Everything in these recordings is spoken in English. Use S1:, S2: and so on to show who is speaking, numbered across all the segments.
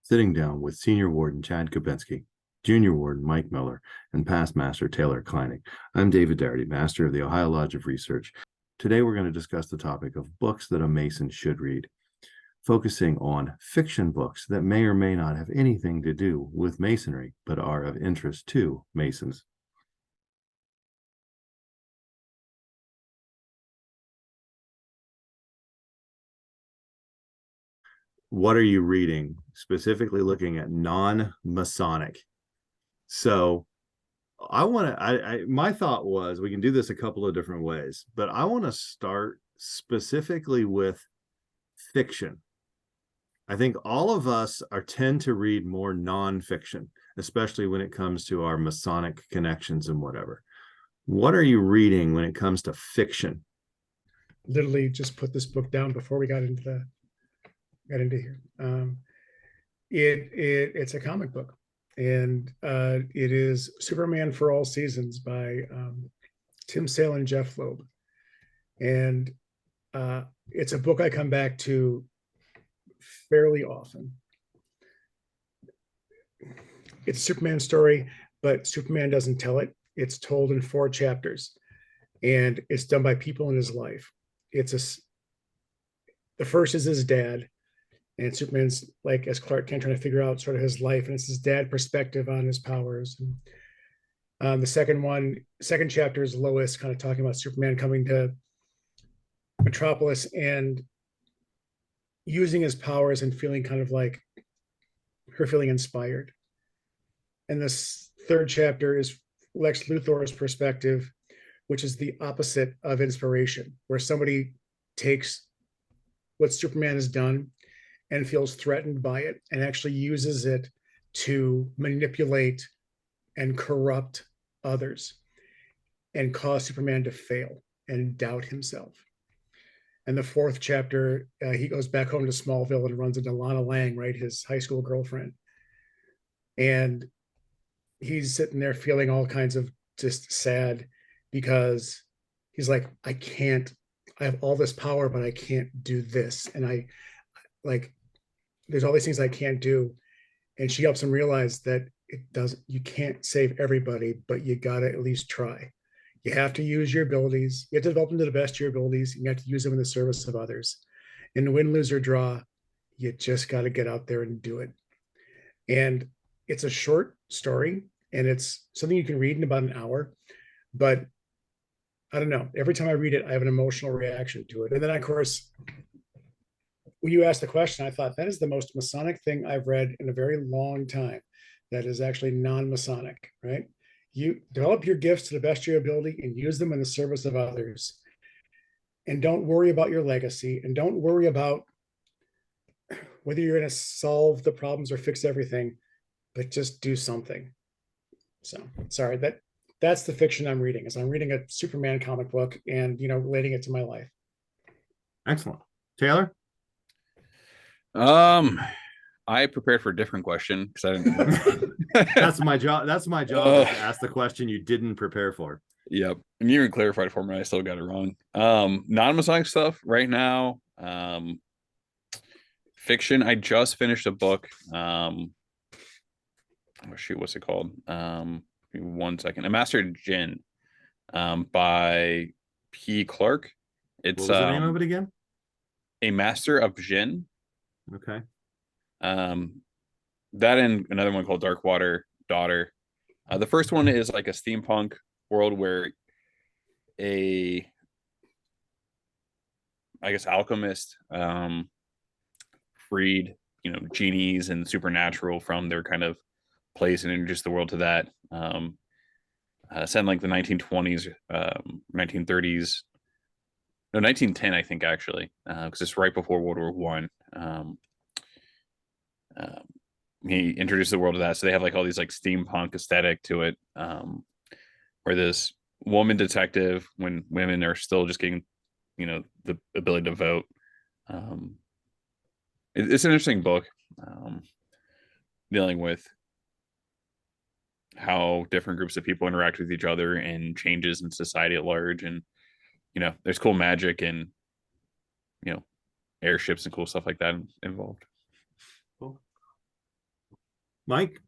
S1: sitting down with Senior Warden Chad Kopenski, Junior Warden Mike Miller, and Past Master Taylor Kleineick. I'm David Daugherty, Master of the Ohio Lodge of Research. Today we're going to discuss the topic of books that a Mason should read, focusing on fiction books that may or may not have anything to do with Masonry, but are of interest to Masons. What are you reading, specifically looking at non-Masonic? So my thought was we can do this a couple of different ways, but I want to start specifically with fiction. I think all of us tend to read more nonfiction, especially when it comes to our Masonic connections and whatever. What are you reading when it comes to fiction?
S2: Literally just put this book down before we got into here. It's a comic book, and it is Superman for All Seasons by Tim Sale and Jeff Loeb. And it's a book I come back to fairly often. It's a Superman story, but Superman doesn't tell it. It's told in 4 chapters, and it's done by people in his life. The first is his dad, and Superman's like as Clark Kent trying to figure out sort of his life, and it's his dad perspective on his powers. And the second chapter is Lois kind of talking about Superman coming to Metropolis and using his powers and feeling kind of like her feeling inspired. And this third chapter is Lex Luthor's perspective, which is the opposite of inspiration, where somebody takes what Superman has done and feels threatened by it and actually uses it to manipulate and corrupt others and cause Superman to fail and doubt himself. And the fourth chapter, he goes back home to Smallville and runs into Lana Lang, right, his high school girlfriend. And he's sitting there feeling all kinds of just sad because he's like, I have all this power, but I can't do this. And there's all these things I can't do. And she helps him realize that you can't save everybody, but you got to at least try. You have to use your abilities. You have to develop them to the best of your abilities. You have to use them in the service of others. And win, lose, or draw, you just got to get out there and do it. And it's a short story, and it's something you can read in about an hour. But I don't know. Every time I read it, I have an emotional reaction to it. And then, of course, when you asked the question, I thought that is the most Masonic thing I've read in a very long time. That is actually non-Masonic, right? You develop your gifts to the best of your ability and use them in the service of others. And don't worry about your legacy, and don't worry about whether you're going to solve the problems or fix everything, but just do something. So, sorry, that's the fiction I'm reading. I'm reading a Superman comic book and, relating it to my life.
S1: Excellent. Taylor?
S3: I prepared for a different question because I didn't.
S1: That's my job. That's my job is to ask the question you didn't prepare for.
S3: Yep. And you even clarified for me. I still got it wrong. Non-Masonic stuff right now. Fiction. I just finished a book. Oh shoot, what's it called? Give me 1 second. A Master of Jinn, by P. Clark. It's
S1: what was the name of it again?
S3: A Master of Jinn.
S1: Okay.
S3: That and another one called Darkwater Daughter. The first one is like a steampunk world where I guess alchemist freed genies and supernatural from their kind of place and introduced the world to that. Set in like the 1920s, 1930s, no, 1910 I think actually, because it's right before World War One. He introduced the world to that, so they have like all these like steampunk aesthetic to it, where this woman detective, when women are still just getting the ability to vote. It's an interesting book, dealing with how different groups of people interact with each other and changes in society at large. And there's cool magic and airships and cool stuff like that involved.
S1: Cool. Mike?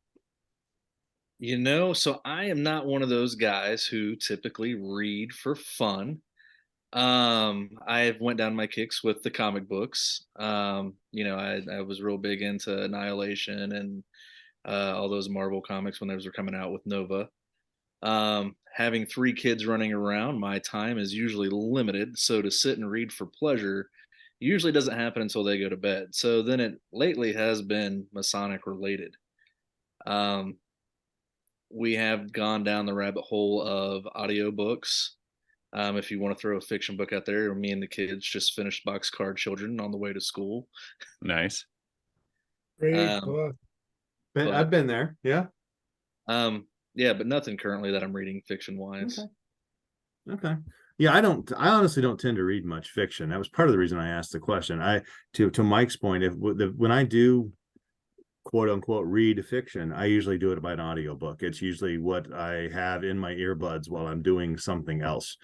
S4: So I am not one of those guys who typically read for fun. I went down my kicks with the comic books. I was real big into Annihilation and all those Marvel comics when those were coming out with Nova. Having three kids running around, my time is usually limited. So to sit and read for pleasure usually doesn't happen until they go to bed. So then it lately has been Masonic related. We have gone down the rabbit hole of audiobooks. If you want to throw a fiction book out there, me and the kids just finished Boxcar Children on the way to school.
S3: Nice.
S2: Great book.
S1: I've been there. Yeah.
S4: Yeah, but nothing currently that I'm reading fiction wise.
S1: Okay. Yeah, I honestly don't tend to read much fiction. That was part of the reason I asked the question. To Mike's point, when I do quote unquote read fiction, I usually do it by an audiobook. It's usually what I have in my earbuds while I'm doing something else.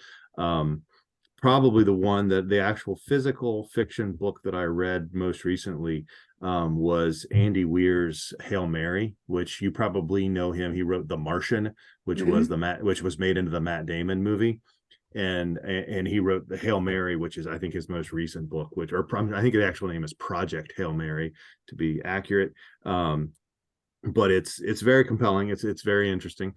S1: Probably the actual physical fiction book that I read most recently was Andy Weir's Hail Mary, which you probably know him. He wrote The Martian, which was made into the Matt Damon movie. And he wrote the Hail Mary, which is I think his most recent book, I think the actual name is Project Hail Mary to be accurate. But it's very compelling. It's very interesting.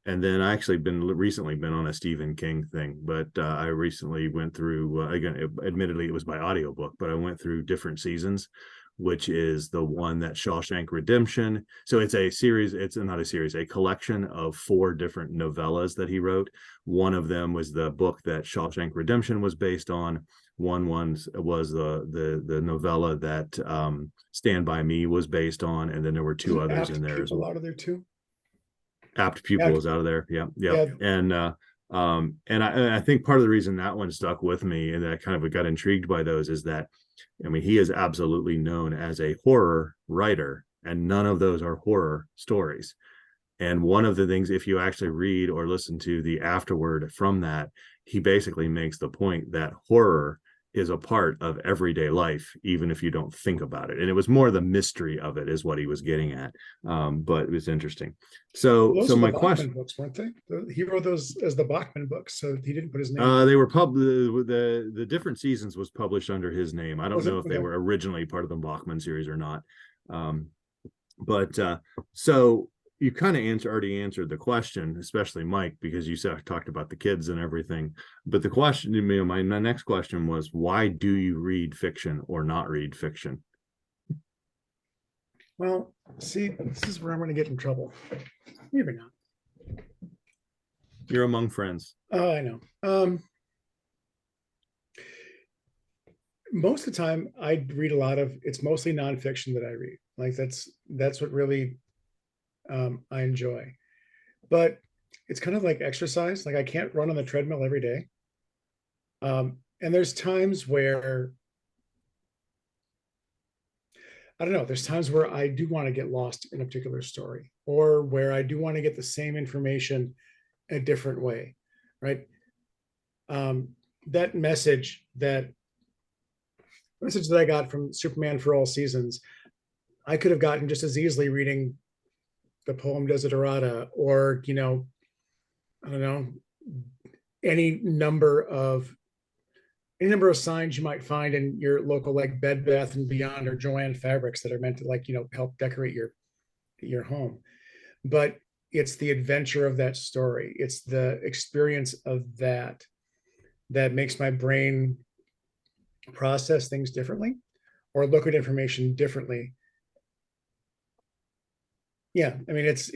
S1: And then I actually recently been on a Stephen King thing, but I recently went through again, admittedly it was by audiobook, but I went through Different Seasons, which is the one that Shawshank Redemption. So it's a series, it's not a series, a collection of 4 different novellas that he wrote. One of them was the book that Shawshank Redemption was based on. One was the novella that Stand By Me was based on, and then there were 2 others in there as well.
S2: Out of there too.
S1: Apt Pupil is out of there. Yeah. And I think part of the reason that one stuck with me and that I kind of got intrigued by those is that, I mean, he is absolutely known as a horror writer, and none of those are horror stories. And one of the things, if you actually read or listen to the afterword from that, he basically makes the point that horror is a part of everyday life, even if you don't think about it. And it was more the mystery of it is what he was getting at. But it was interesting. So my question,
S2: books, weren't they? He wrote those as the Bachman books, so he didn't put his name.
S1: They were the Different Seasons was published under his name. I don't know if they were originally part of the Bachman series or not. So you kind of already answered the question, especially Mike, because you talked about the kids and everything. But the question, my next question was, why do you read fiction or not read fiction?
S2: Well, see, this is where I'm going to get in trouble. Maybe not.
S1: You're among friends.
S2: Oh, I know. Most of the time, I read it's mostly nonfiction that I read. Like that's what really I enjoy. But it's kind of like exercise. Like I can't run on the treadmill every day. And there's times where I don't know, there's times where I do want to get lost in a particular story, or where I do want to get the same information a different way, right? That message that I got from Superman for All Seasons, I could have gotten just as easily reading the poem Desiderata, or, I don't know, any number of signs you might find in your local, like Bed Bath and Beyond or Joanne Fabrics, that are meant to help decorate your home. But it's the adventure of that story. It's the experience of that makes my brain process things differently or look at information differently. Yeah, I mean, it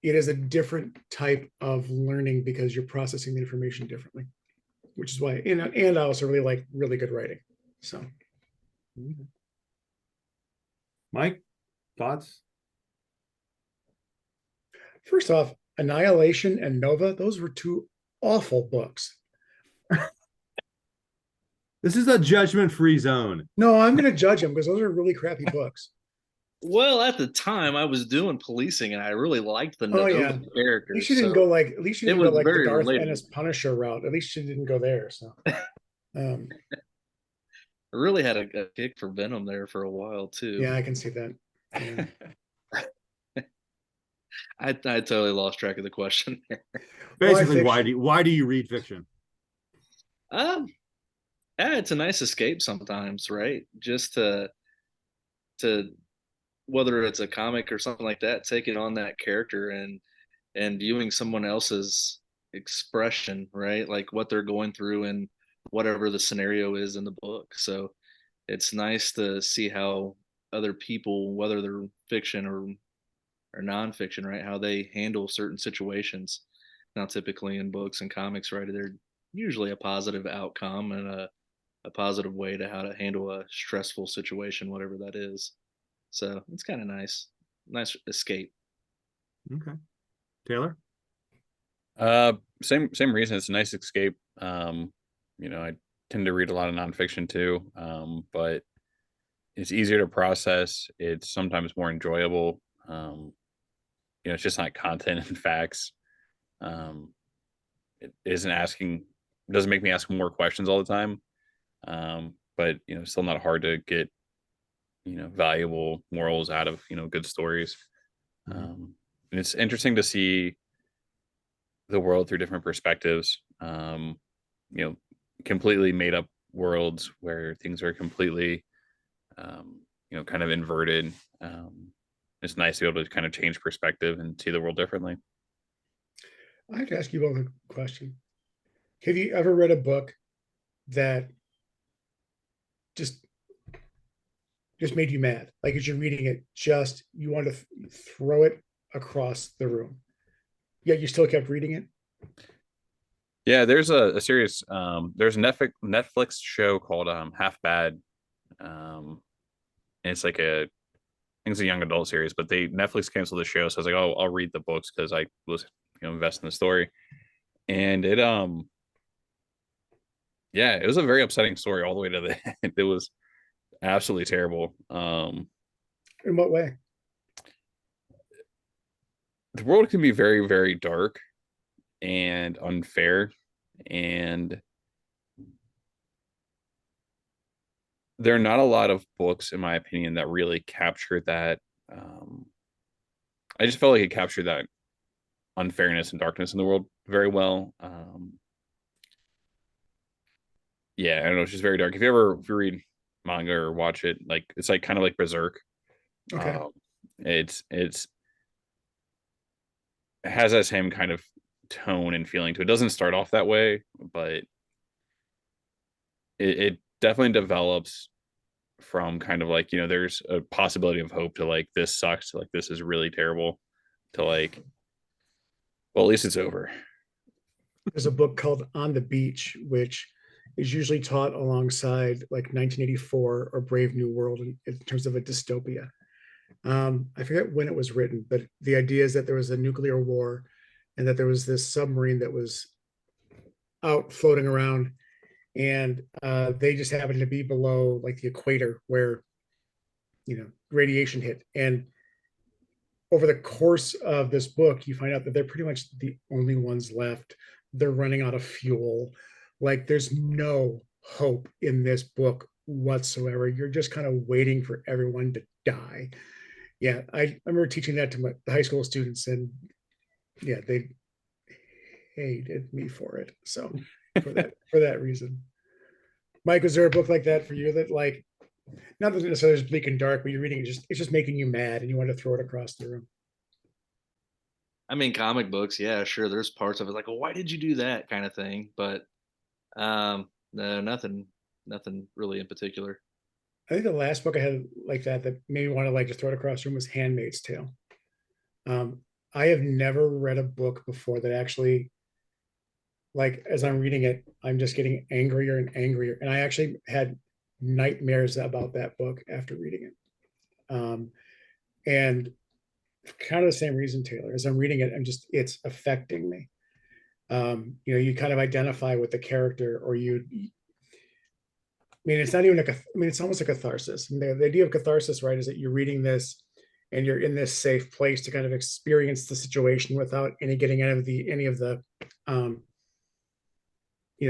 S2: is a different type of learning because you're processing the information differently, which is why, and I also really like really good writing. So,
S1: Mike, thoughts?
S2: First off, Annihilation and Nova, those were 2 awful books.
S1: This is a judgment-free zone.
S2: No, I'm going to judge them because those are really crappy books.
S4: Well, at the time I was doing policing and I really liked the Nova characters.
S2: At least you didn't go like the Garth Ennis Punisher route. At least you didn't go there. So
S4: I really had a kick for Venom there for a while too.
S2: Yeah, I can see that. Yeah.
S4: I totally lost track of the question there.
S1: Basically,
S2: fiction?
S1: why do you read fiction?
S4: Um, yeah, it's a nice escape sometimes, right? Just to whether it's a comic or something like that, taking on that character and viewing someone else's expression, right? Like what they're going through and whatever the scenario is in the book. So it's nice to see how other people, whether they're fiction or nonfiction, right, how they handle certain situations. Now, typically in books and comics, right, they're usually a positive outcome and a positive way to how to handle a stressful situation, whatever that is. So it's kind of nice escape.
S1: Okay. Taylor?
S3: Same reason. It's a nice escape. I tend to read a lot of nonfiction too, but it's easier to process. It's sometimes more enjoyable. It's just not content and facts. Um, it isn't asking, doesn't make me ask more questions all the time. But still not hard to get valuable morals out of good stories. And it's interesting to see the world through different perspectives. You know, completely made up worlds where things are completely, kind of inverted. It's nice to be able to kind of change perspective and see the world differently.
S2: I have to ask you both a question. Have you ever read a book that just made you mad? Like as you're reading it, just you want to throw it across the room. Yet you still kept reading it.
S3: Yeah, there's a series. There's a Netflix show called Half Bad. And it's like I think it's a young adult series, but Netflix canceled the show, so I was like, oh, I'll read the books because I was invest in the story. And yeah, it was a very upsetting story all the way to the end. It was absolutely terrible.
S2: In what way?
S3: The world can be very, very dark and unfair, and there are not a lot of books, in my opinion, that really capture that. I just felt like it captured that unfairness and darkness in the world very well. Yeah, I don't know. It's just very dark. If you read manga or watch it, like it's like kind of like Berserk.
S2: Okay.
S3: It has that same kind of tone and feeling to it. It doesn't start off that way, but it definitely develops from kind of like there's a possibility of hope to like this sucks, to like this is really terrible, to like, well, at least it's over.
S2: There's a book called On the Beach, which is usually taught alongside like 1984 or Brave New World in terms of a dystopia. I forget when it was written, but the idea is that there was a nuclear war and that there was this submarine that was out floating around, and they just happened to be below like the equator where radiation hit. And over the course of this book, you find out that they're pretty much the only ones left. They're running out of fuel. Like there's no hope in this book whatsoever. You're just kind of waiting for everyone to die. Yeah, I remember teaching that to the high school students, and yeah, they hated me for it. So for that reason. Mike, was there a book like that for you that like not that necessarily it's bleak and dark, but you're reading it's just making you mad and you want to throw it across the room?
S4: I mean, comic books, yeah, sure. There's parts of it like, well, why did you do that kind of thing? But no, nothing really in particular.
S2: I think the last book I had like that made me want to like just throw it across the room was Handmaid's Tale. I have never read a book before that actually, like, as I'm reading it, I'm just getting angrier and angrier. And I actually had nightmares about that book after reading it. And kind of the same reason, Taylor, as I'm reading it, it's affecting me. You kind of identify with the character, or I mean, it's not even like it's almost a catharsis. I mean, the idea of catharsis, right, is that you're reading this and you're in this safe place to kind of experience the situation without getting any of the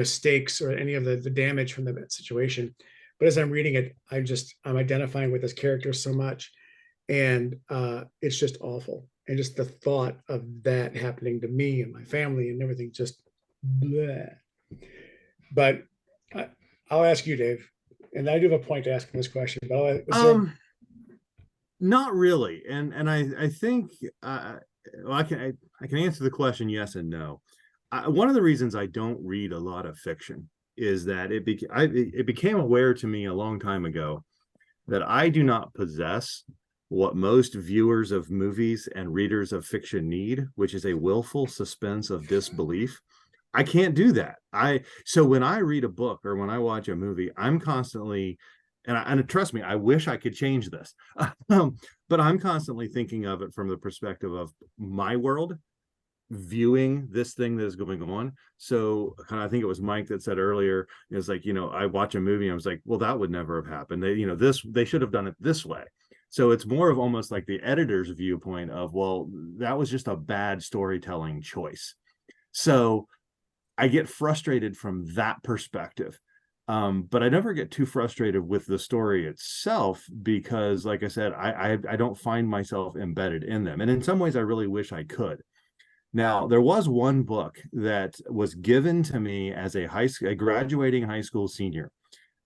S2: stakes or any of the damage from the situation. But as I'm reading it, I'm identifying with this character so much. And it's just awful. And just the thought of that happening to me and my family and everything, just bleh. But I'll ask you, Dave, and I do have a point to ask this question, but
S1: not really. And I think well, I can answer the question yes and no. One of the reasons I don't read a lot of fiction is that it became aware to me a long time ago that I do not possess what most viewers of movies and readers of fiction need, which is a willful suspense of disbelief. I can't do that. So when I read a book or when I watch a movie, I'm constantly, and trust me, I wish I could change this, but I'm constantly thinking of it from the perspective of my world, viewing this thing that is going on. So kind of, I think it was Mike that said earlier, it's like, I watch a movie and I was like, well, that would never have happened. They should have done it this way. So it's more of almost like the editor's viewpoint of, well, that was just a bad storytelling choice. So I get frustrated from that perspective. But I never get too frustrated with the story itself because, like I said, I don't find myself embedded in them. And in some ways, I really wish I could. Now, there was one book that was given to me as a graduating high school senior,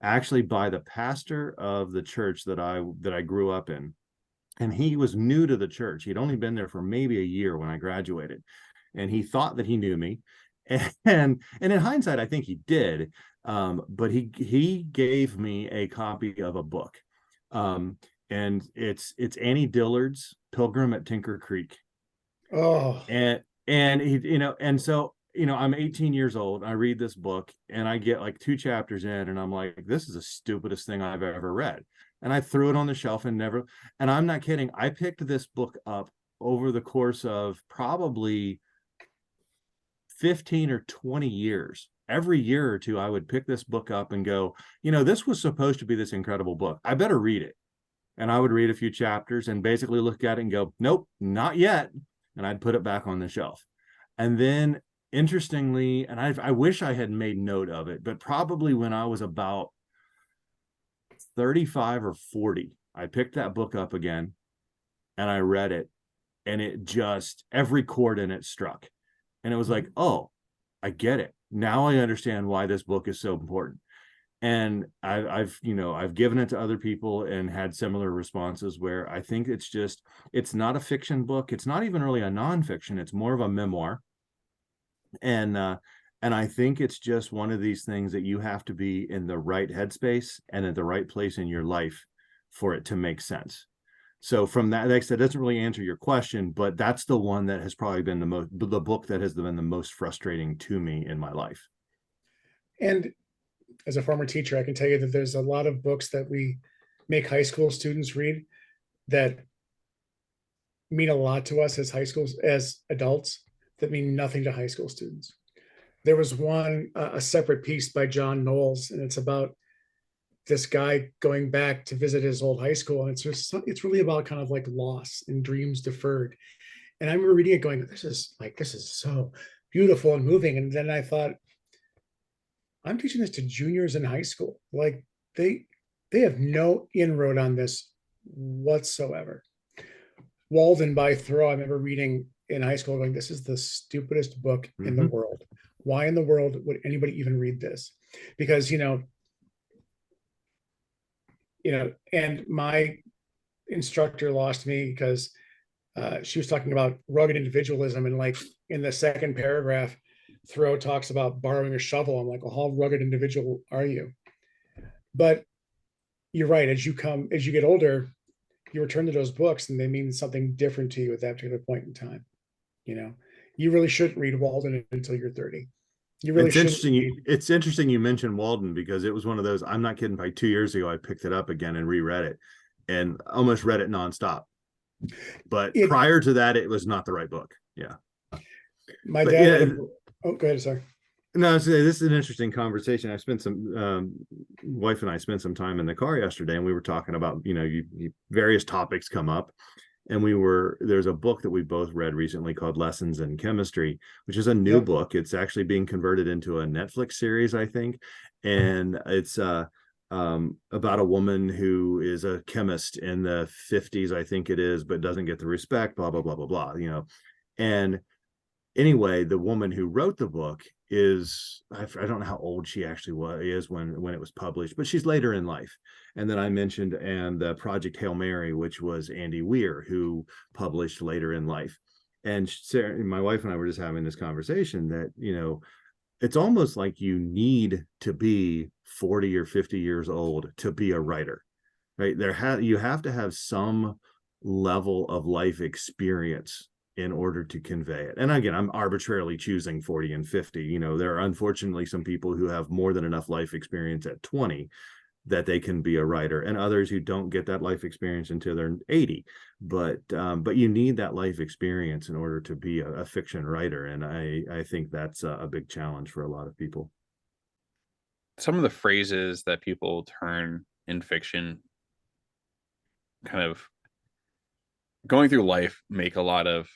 S1: actually by the pastor of the church that I grew up in. And he was new to the church. He'd only been there for maybe a year when I graduated. And he thought that he knew me. And in hindsight, I think he did. But he gave me a copy of a book. And it's Annie Dillard's Pilgrim at Tinker Creek.
S2: Oh.
S1: And he, and so, I'm 18 years old. I read this book and I get like 2 chapters in and I'm like, this is the stupidest thing I've ever read. And I threw it on the shelf and I'm not kidding. I picked this book up over the course of probably 15 or 20 years. Every year or two, I would pick this book up and go, this was supposed to be this incredible book. I better read it. And I would read a few chapters and basically look at it and go, nope, not yet. And I'd put it back on the shelf. And then interestingly, and I wish I had made note of it, but probably when I was about 35 or 40, I picked that book up again and I read it, and it just, every chord in it struck. And it was like, oh, I get it. Now I understand why this book is so important. And I've given it to other people and had similar responses where I think it's not a fiction book. It's not even really a nonfiction. It's more of a memoir. And I think it's just one of these things that you have to be in the right headspace and at the right place in your life for it to make sense. So from that, like I said, it doesn't really answer your question, but that's the one that has probably been the book that has been the most frustrating to me in my life.
S2: And as a former teacher, I can tell you that there's a lot of books that we make high school students read that mean a lot to us as adults, that mean nothing to high school students. There was one, a separate piece by John Knowles, and it's about this guy going back to visit his old high school. And it's really about kind of like loss and dreams deferred. And I remember reading it going, this is so beautiful and moving. And then I thought, I'm teaching this to juniors in high school. Like they have no inroad on this whatsoever. Walden by Thoreau, I remember reading in high school going, this is the stupidest book in the world. Why in the world would anybody even read this? Because, and my instructor lost me because she was talking about rugged individualism. And like in the second paragraph, Thoreau talks about borrowing a shovel. I'm like, well, how rugged individual are you? But you're right. As you get older, you return to those books and they mean something different to you at that particular point in time. You really shouldn't read Walden until you're 30.
S1: It's interesting you mentioned Walden because it was one of those, I'm not kidding, like 2 years ago, I picked it up again and reread it and almost read it nonstop. But prior to that, it was not the right book. Yeah.
S2: My dad. Oh, go ahead. Sorry.
S1: No, this is an interesting conversation. I spent wife and I spent some time in the car yesterday and we were talking about, various topics come up. And there's a book that we both read recently called Lessons in Chemistry, which is a new book. It's actually being converted into a Netflix series, I think. And it's about a woman who is a chemist in the 50s, I think it is, but doesn't get the respect, blah, blah, blah, blah, blah, And anyway, the woman who wrote the book is, I don't know how old she actually is when it was published, but she's later in life. And then I mentioned the Project Hail Mary, which was Andy Weir, who published later in life. And Sarah, my wife and I were just having this conversation that, it's almost like you need to be 40 or 50 years old to be a writer, right? You have to have some level of life experience in order to convey it. And again, I'm arbitrarily choosing 40 and 50. There are unfortunately some people who have more than enough life experience at 20 that they can be a writer, and others who don't get that life experience until they're 80. But you need that life experience in order to be a fiction writer. And I think that's a big challenge for a lot of people.
S3: Some of the phrases that people turn in fiction, kind of going through life, make a lot of.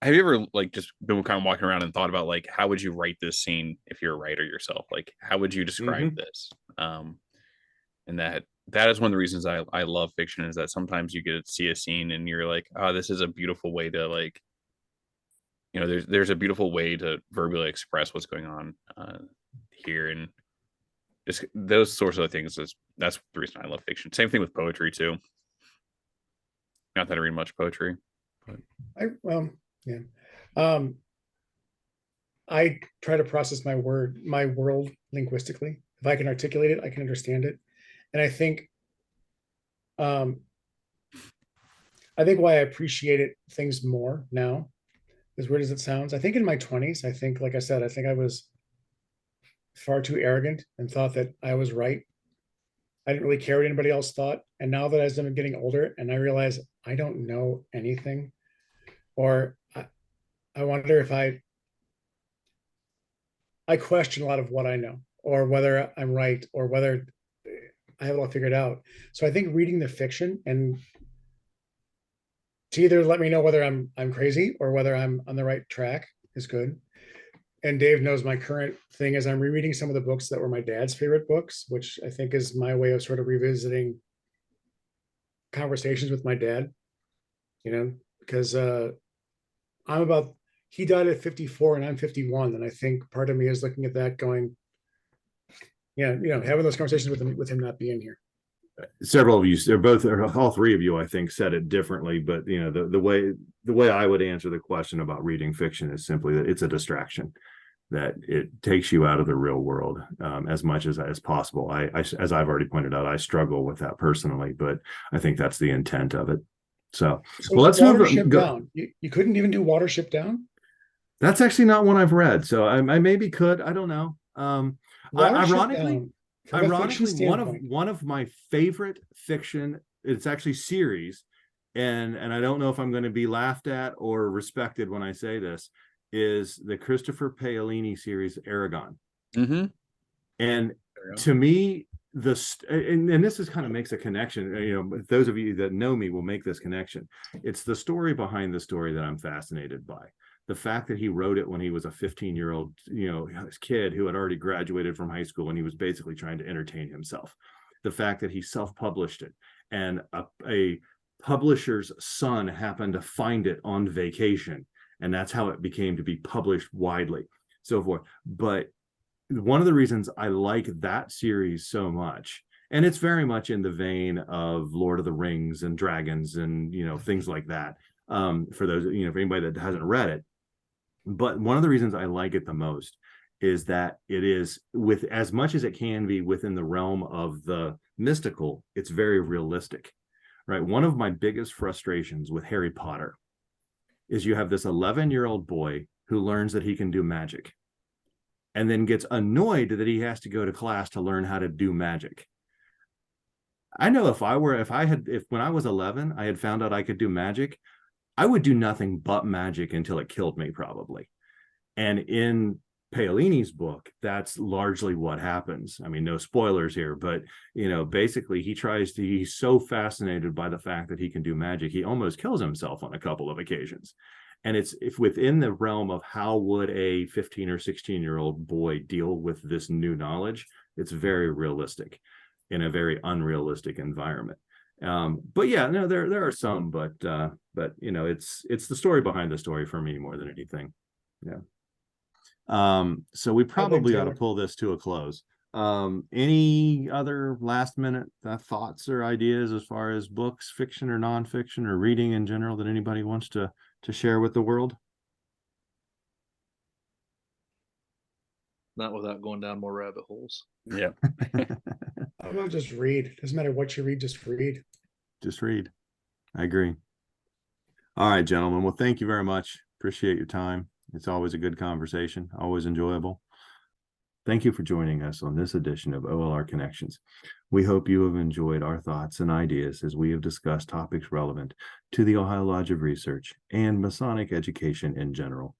S3: Have you ever just been kind of walking around and thought about how would you write this scene if you're a writer yourself? How would you describe this? And that is one of the reasons I love fiction, is that sometimes you get to see a scene and you're like, oh, this is a beautiful way to there's a beautiful way to verbally express what's going on here, and just those sorts of things. That's the reason I love fiction. Same thing with poetry too. Not that I read much poetry, but
S2: I try to process my world linguistically. If I can articulate it, I can understand it. And I think why I appreciate things more now, as weird as it sounds, I think in my 20s, like I said, I think I was far too arrogant and thought that I was right. I didn't really care what anybody else thought. And now that as I'm getting older and I realize I don't know anything, or I wonder if I question a lot of what I know, or whether I'm right, or whether I have it all figured out. So I think reading the fiction and to either let me know whether I'm crazy or whether I'm on the right track is good. And Dave knows my current thing is I'm rereading some of the books that were my dad's favorite books, which I think is my way of sort of revisiting conversations with my dad, because he died at 54 and I'm 51. And I think part of me is looking at that going, having those conversations with him not being here.
S1: Several of you, all three of you, I think, said it differently, but the way I would answer the question about reading fiction is simply that it's a distraction, that it takes you out of the real world as much as possible. As I've already pointed out, I struggle with that personally, but I think that's the intent of it. So well, let's move
S2: down. You couldn't even do Watership Down?
S1: That's actually not one I've read, so I maybe could. I don't know. Ironically, one of my favorite fiction, it's actually series, and I don't know if I'm going to be laughed at or respected when I say this, is the Christopher Paolini series Aragon.
S3: Mm-hmm.
S1: And to me, and this is kind of makes a connection. Those of you that know me will make this connection. It's the story behind the story that I'm fascinated by. The fact that he wrote it when he was a 15-year-old, kid who had already graduated from high school, and he was basically trying to entertain himself. The fact that he self-published it, and a publisher's son happened to find it on vacation, and that's how it became to be published widely, so forth. But one of the reasons I like that series so much, and it's very much in the vein of Lord of the Rings and dragons and things like that, for those for anybody that hasn't read it. But one of the reasons I like it the most is that it is, with as much as it can be within the realm of the mystical, it's very realistic, right? One of my biggest frustrations with Harry Potter is you have this 11-year-old boy who learns that he can do magic, and then gets annoyed that he has to go to class to learn how to do magic. I know if when I was 11, I had found out I could do magic, I would do nothing but magic until it killed me, probably. And in Paolini's book, that's largely what happens. I mean, no spoilers here, but basically he's so fascinated by the fact that he can do magic, he almost kills himself on a couple of occasions. And if within the realm of how would a 15 or 16-year-old boy deal with this new knowledge, it's very realistic in a very unrealistic environment. But yeah, no, there are some, but you know, it's the story behind the story for me more than anything. Yeah. So we probably ought to pull this to a close. Any other last minute thoughts or ideas as far as books, fiction or nonfiction, or reading in general that anybody wants to share with the world?
S4: Not without going down more rabbit holes.
S3: Yeah.
S2: I will just read. Doesn't matter what you read, just read.
S1: Just read. I agree. All right, gentlemen. Well, thank you very much. Appreciate your time. It's always a good conversation, always enjoyable. Thank you for joining us on this edition of OLR Connections. We hope you have enjoyed our thoughts and ideas as we have discussed topics relevant to the Ohio Lodge of Research and Masonic education in general.